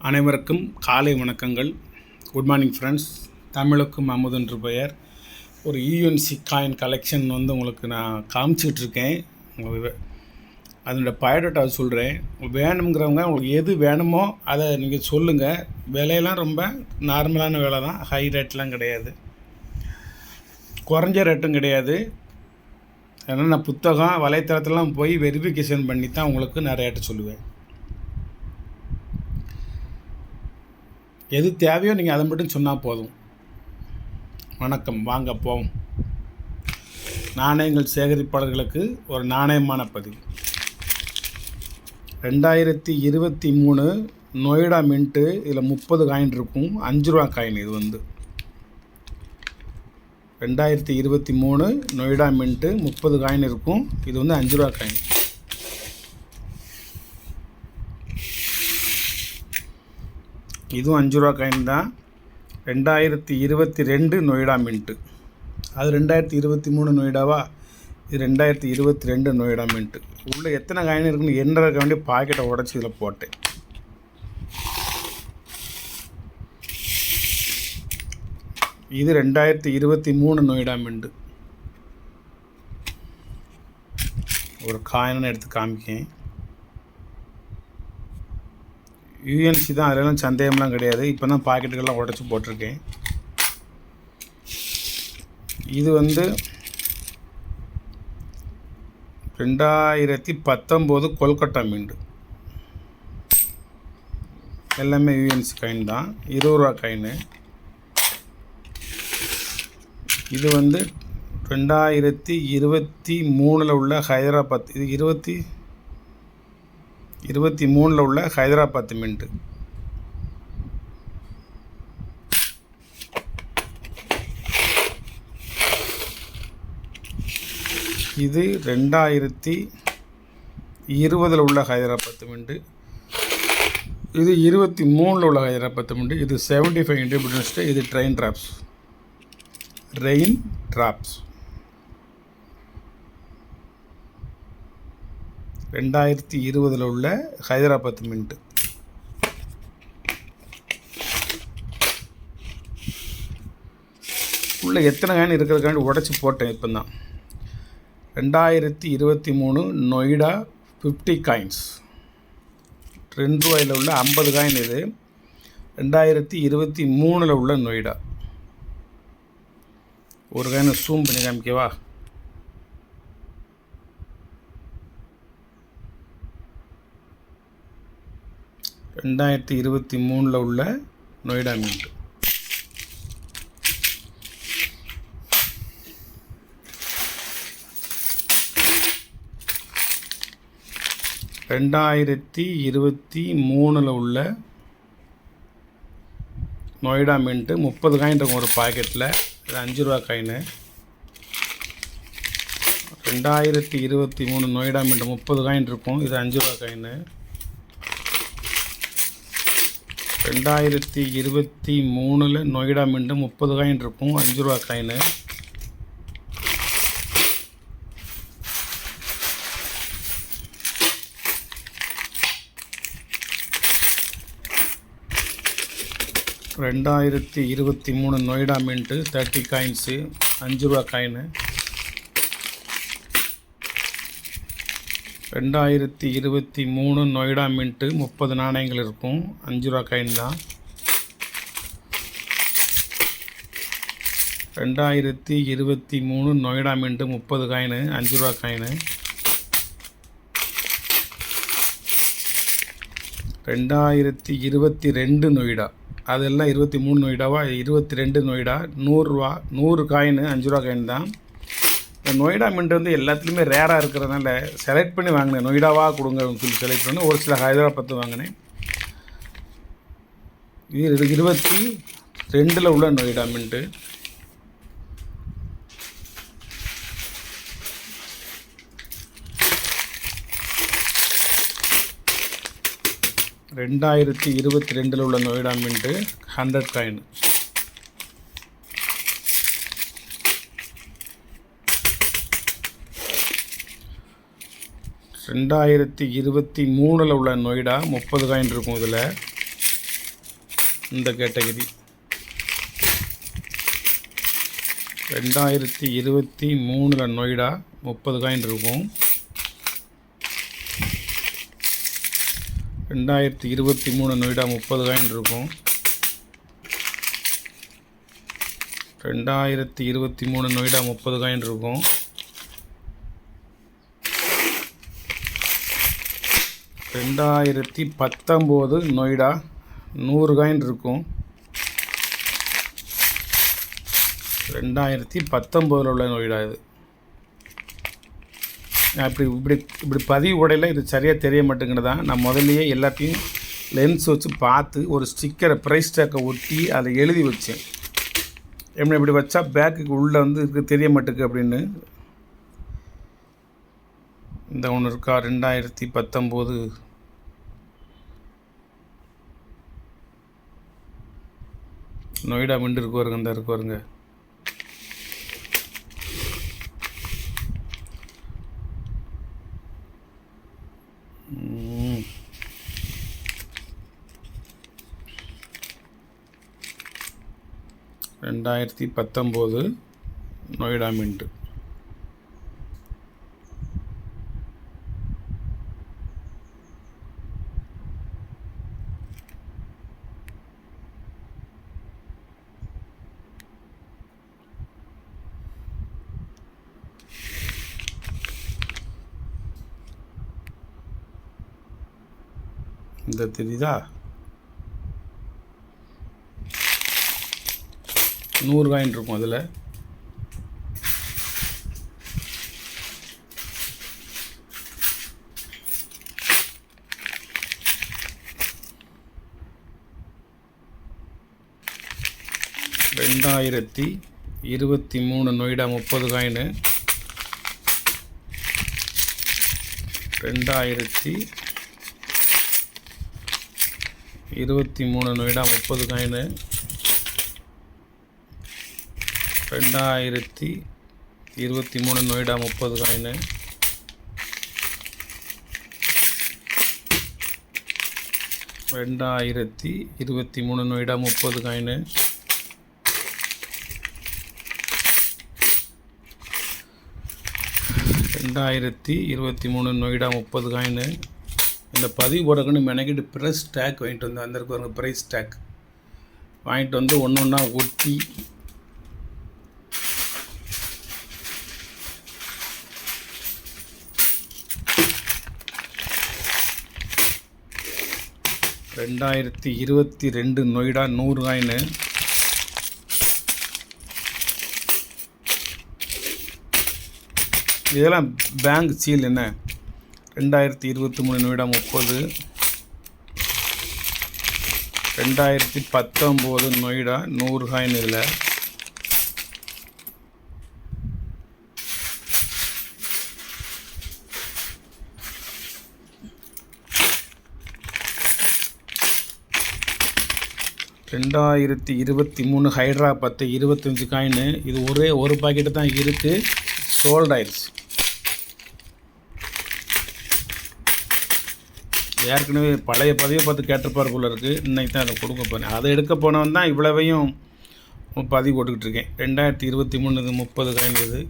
அனைவருக்கும் காலை வணக்கங்கள். Good morning friends. தமிழுக்கும் அமுதென்று பெயர். ஒரு யூஎன்சி காயின் கலெக்ஷன் உங்களுக்கு நான் காமிச்சிட்ருக்கேன். அதனோட பயோடேட்டா சொல்கிறேன். வேணுங்கிறவங்க உங்களுக்கு எது வேணுமோ அதை நீங்கள் சொல்லுங்கள். விலையெல்லாம் ரொம்ப நார்மலான விலை தான், ஹை ரேட்லாம் கிடையாது, குறைஞ்ச ரேட்டும் கிடையாது. ஏன்னா நான் புத்தகம் வலைத்தளத்துலாம் போய் வெரிஃபிகேஷன் பண்ணி தான் உங்களுக்கு நான் ரேட்டு சொல்லுவேன். எது தேவையோ நீங்கள் அதை மட்டும் சொன்னால் போதும். வணக்கம், வாங்க போவோம். நாணயங்கள் சேகரிப்பாளர்களுக்கு ஒரு நாணயமான பதிவு. 2023 நொய்டா மின்ட்டு. இதில் 30 காயின் இருக்கும், 5 ரூபா காயின். இது 2023 நொய்டா மின்ட்டு 30 காயின் இருக்கும். இது 5 ரூபா காயின். இதுவும் 5 ரூபா காயின் தான். 2022 நொய்டா மின்ட்டு. அது 2023 நொய்டாவா, இது 2022 நொய்டா மின்ட்டு. உள்ளே எத்தனை காயின் இருக்குன்னு எண்ணுறதுக்கு வேண்டிய பாக்கெட்டை உடச்சி இதில் போட்டேன். இது 2023 நொய்டா மின்ட்டு. ஒரு காயின்னு எடுத்து காமிக்கேன். யூஎன்சி தான், அதெல்லாம் சந்தேகம்லாம் கிடையாது. இப்போ தான் பாக்கெட்டுகள்லாம் உடச்சி போட்டிருக்கேன். இது 2019 கொல்கட்டா மின்ட். எல்லாமே யூஎன்சி காயின் தான், 20 ரூபா காயின். இது 2023 உள்ள ஹைதராபாத். இது 2023 உள்ள ஹைதராபாத் மின்ட்டு. இது 2020 உள்ள ஹைதராபாத் மின்ட்டு. இது 23 உள்ள ஹைதராபாத் மின்ட்டு. இது 75 இண்டிபெண்டன்ஸ் டே. இது ரெயின் டிராப்ஸ். 2020 உள்ள ஹைதராபாத் மின்ட்டு. உள்ள எத்தனை காயின் இருக்கிறதுக்காண்டி உடச்சி போட்டேன். இப்போ தான் 2023 நொய்டா 50 காயின்ஸ். 2 ரூபாயில் உள்ள 50 காயின். இது 2023 உள்ள நொய்டா. ஒரு காயினை ஜூம் பண்ணி காமிக்கவா? ரெண்டாயிரத்தி 2023 உள்ள நொய்டா மின்ட். ரெண்டாயிரத்தி 2023 உள்ள நொய்டா மின்ட்டு. 30 காயின் இருக்கும் ஒரு பாக்கெட்டில். இது 5 ரூபா காயின். 2023 நொய்டா மின்ட்டு 30 காயின் இருக்கும். இது 5 ரூபா காயின். 2023 நொய்டா மின்ட்டு 30 காயின் இருக்கும், 5 ரூபா காயின். ரெண்டாயிரத்தி 2023 நொய்டா மின்ட்டு 30 காயின்ஸு, 5 ரூபா காயின். 2023 நொய்டா மின்ட்டு 30 நாணயங்கள் இருக்கும், 5 ரூபா காயின் தான். 2023 நொய்டா மின்ட்டு 30 காயின், 5 ரூபா காயின். 2022 நொய்டா. அதெல்லாம் 23 நொய்டாவா, 22 நொய்டா. 100 ரூபா, 100 காயின், 5 ரூபா காயின் தான். நொய்டா மின்ட் எல்லாத்துலேயுமே ரேராக இருக்கிறதுனால செலக்ட் பண்ணி வாங்கினேன். நொய்டாவாக கொடுங்க சொல்லி செலக்ட் பண்ணி ஒரு சில ஹைதராபாத்து வாங்கினேன். இது 22 உள்ள நொய்டா மின்ட்டு. ரெண்டாயிரத்தி 22 உள்ள நொய்டா மின்ட்டு 100 காயின். 2023 உள்ள நொய்டா 30 காயின் இருக்கும். இதில் இந்த கேட்டகரி. 2023 நொய்டா 30 காயின் இருக்கும். 2023 நொய்டா 30 காயின் இருக்கும். 2023 நொய்டா 30 காயின் இருக்கும். 2019 நொய்டா 100 காயின் இருக்கும். 2019 உள்ள நொய்டா இது. இப்படி இப்படி இப்படி பதிவு உடையில் இது சரியாக தெரிய மாட்டேங்குது தான். நான் முதல்லையே எல்லாத்தையும் லென்ஸ் வச்சு பார்த்து ஒரு ஸ்டிக்கரை ப்ரைஸ் டேக்கை ஒட்டி அதை எழுதி வச்சேன். இப்படி வச்சா பேக்குக்கு உள்ளே வந்து இதுக்கு தெரிய மாட்டேங்குது அப்படின்னு. இந்த ஒன்று இருக்கா 2019 நொய்டா மிண்டு இருக்கு வருங்க. இந்த இருக்கு வருங்க. ரெண்டாயிரத்தி 19 நொய்டா மிண்டு. இந்த தெரியுதா 100 காயின் இருக்கும் அதில். ரெண்டாயிரத்தி 23 Noida 30 coin. 2023 Noida 30 coin. 2023 Noida 30 coin. 2023 Noida 30 coin. 2023 Noida 30 coin. இந்த பதிவு போடக்குன்னு மெனக்கிட்டு ப்ரைஸ் டேக் வாங்கிட்டு வந்து வந்திருக்கு பாருங்க. ப்ரைஸ் டேக் வாங்கிட்டு வந்து ஒன்று ஒன்றா ஒட்டி ரெண்டாயிரத்தி 22 நொய்டா 100 காயின். இதெல்லாம் பேங்க் சீல் என்ன. 2023 நொய்டா 30. 2019 நொய்டா 100 காயின். இதில் ரெண்டாயிரத்தி 23 ஹைட்ரா 10 25 காயின். இது ஒரே ஒரு பாக்கெட்டு தான் இருக்குது. சோல்ட் ஆயிடுச்சு. ஏற்கனவே பழைய பதிவை பார்த்து கேட்டிருப்பார் போல இருக்குது. இன்றைக்கி தான் அதை கொடுக்க போனேன். அதை எடுக்க போனவன் தான் இவ்வளவையும் பதிவு போட்டுக்கிட்டு இருக்கேன். 2023 இது 30 காயின். இது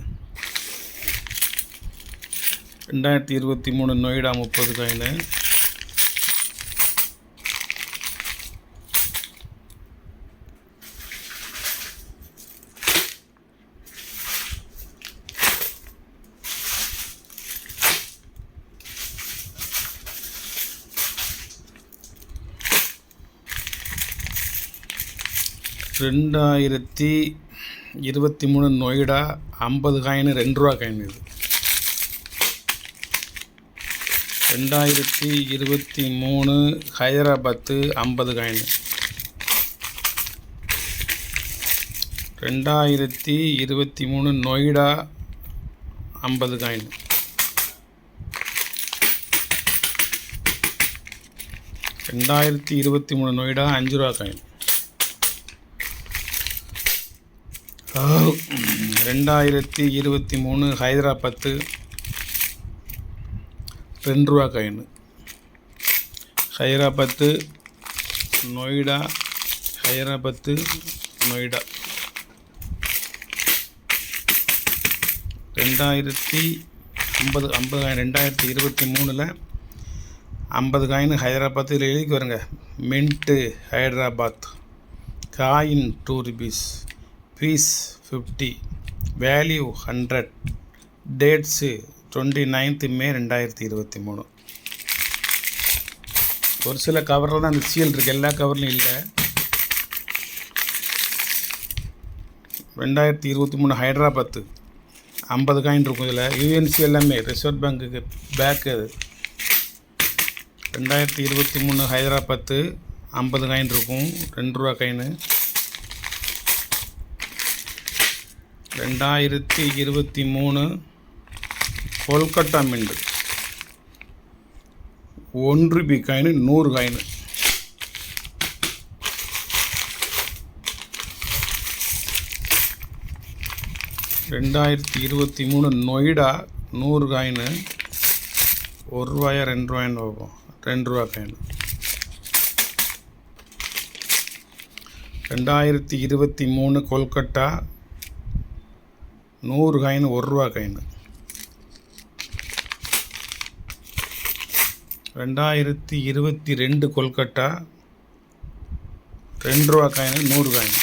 2023 நொய்டா 30 காயின். 2023 நொய்டா 50 காயின் 2 ரூபா காயின். இது 2023 ஹைதராபாத்து 50 காயின். 2023 நொய்டா 50 காயின். 2023 நொய்டா 5 ரூபா காயின். 2023 ஹைதராபாத்து 2 ரூபா காயின். ஹைதராபாத்து நொய்டா ஹைதராபாத்து, நொய்டா. 2023 50 காயின் ஹைதராபாத். இதில் எழுதிக்கு வருங்க. Mint Hyderabad, coin 2 rupees, piece 50, value 100, dates 29th May 2023. ஒரு சில கவரில் தான் அந்த சீல் இருக்குது, எல்லா கவர்லையும் இல்லை. 2023 ஹைதராபாத்து 50 காயின் இருக்கும். இதில் யூஎன்சி எல்லாமே ரிசர்வ் பேங்க்குக்கு பேக்கு. அது 2023 ஹைதராபாத்து 50 காயின் இருக்கும், 2 ரூபா coin. 2023 Kolkata mint 1 rupee coin, 100 coin. 2023 Noida 100 coin, 1 ரூபாயா 2 ரூபாய்ன்னு பார்ப்போம். 2 ரூபா காயின். 2023 கொல்கட்டா 100 காயின், 1 ரூபா காயின். 2022 கொல்கட்டா 2 ரூபா coin, 100 coin.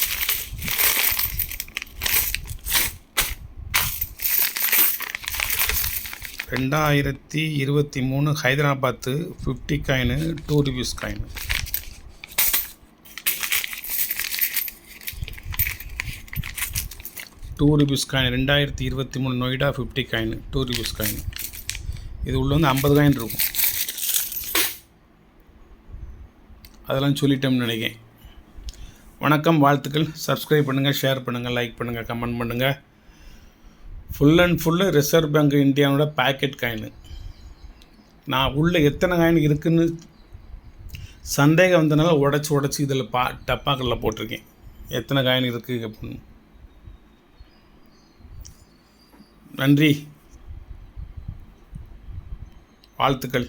2023 Hyderabad 50 coin, 2 rupees coin. 2 rupees coin. 2023 Noida 50 coin, 2 rupees coin. இது உள்ள வந்து 50 காயின் இருக்கும். அதெல்லாம் சொல்லிட்டோம்னு நினைக்கிறேன். வணக்கம், வாழ்த்துக்கள். சப்ஸ்கிரைப் பண்ணுங்கள், ஷேர் பண்ணுங்கள், லைக் பண்ணுங்கள், கமெண்ட் பண்ணுங்கள். Full and full reserve bank இந்தியாவோட பேக்கெட் காயின். நான் உள்ளே எத்தனை காயின் இருக்குதுன்னு சந்தேகம் வந்தனால உடச்சி இதில் டப்பாக்களில் போட்டிருக்கேன் எத்தனை காயின் இருக்குது அப்படின்னு. நன்றி, வாழ்த்துக்கள்.